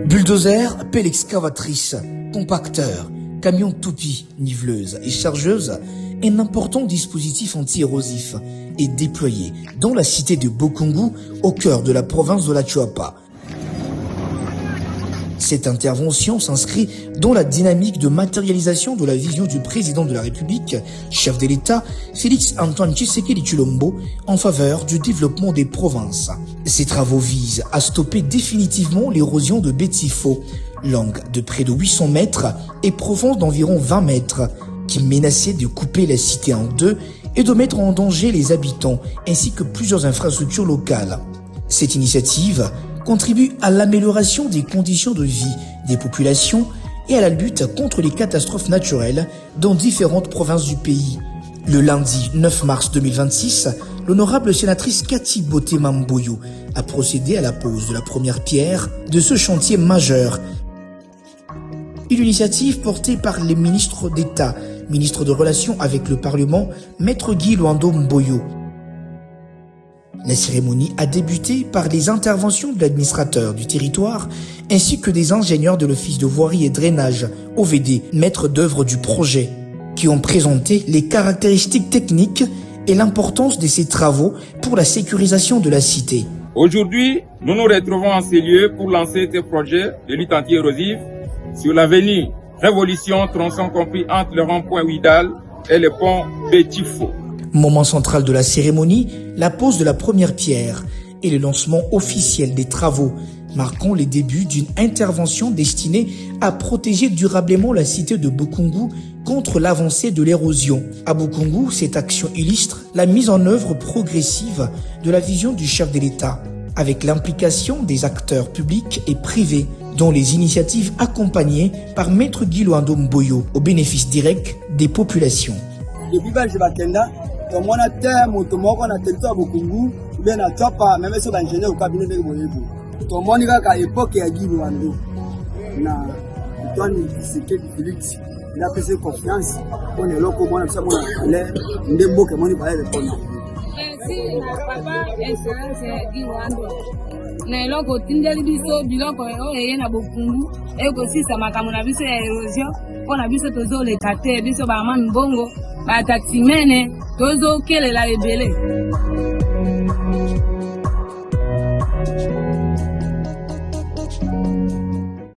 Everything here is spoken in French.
Bulldozer, pelle excavatrice, compacteur, camion toupie, niveleuse et chargeuse, un important dispositif anti-érosif est déployé dans la cité de Bokungu, au cœur de la province de la Chuapa. Cette intervention s'inscrit dans la dynamique de matérialisation de la vision du président de la République, chef de l'État, Félix-Antoine Tshisekedi Tshilombo, en faveur du développement des provinces. Ces travaux visent à stopper définitivement l'érosion de Betifo, longue de près de 800 mètres et profonde d'environ 20 mètres, qui menaçait de couper la cité en deux et de mettre en danger les habitants ainsi que plusieurs infrastructures locales. Cette initiative contribue à l'amélioration des conditions de vie des populations et à la lutte contre les catastrophes naturelles dans différentes provinces du pays. Le lundi 9 mars 2026, l'honorable sénatrice Cathy Boté-Mamboyo a procédé à la pose de la première pierre de ce chantier majeur. Une initiative portée par les ministres d'État, ministre de Relations avec le Parlement, Maître Guy Luando Mboyo. La cérémonie a débuté par les interventions de l'administrateur du territoire ainsi que des ingénieurs de l'Office de voirie et drainage, OVD, maîtres d'œuvre du projet, qui ont présenté les caractéristiques techniques et l'importance de ces travaux pour la sécurisation de la cité. Aujourd'hui, nous nous retrouvons en ces lieux pour lancer ce projet de lutte anti-érosive sur l'avenue Révolution, tronçon compris entre le rond-point Ouidal et le pont Betifo. Moment central de la cérémonie, la pose de la première pierre et le lancement officiel des travaux, marquant les débuts d'une intervention destinée à protéger durablement la cité de Bokungu contre l'avancée de l'érosion. À Bokungu, cette action illustre la mise en œuvre progressive de la vision du chef de l'État, avec l'implication des acteurs publics et privés, dont les initiatives accompagnées par Maître Guy Luando Mboyo au bénéfice direct des populations. tomona te moto moko na territoire Bokungu be na Chuapa même so ba ingénieur au cabinet de boyebu tomoni kaka époque ya Guy Luando na Antoine Tshisekedi Félix il a pris confiance on est loko mona bisa mona le ndembo ke moni ba répondre merci papa excellence Guy Luando na eloko tindeli biso biloko oyo na Bokungu ekosisa makambo na biso ya érosion mpona biso tozoleka te biso bamami mbongo bataximene tozokelela ebele.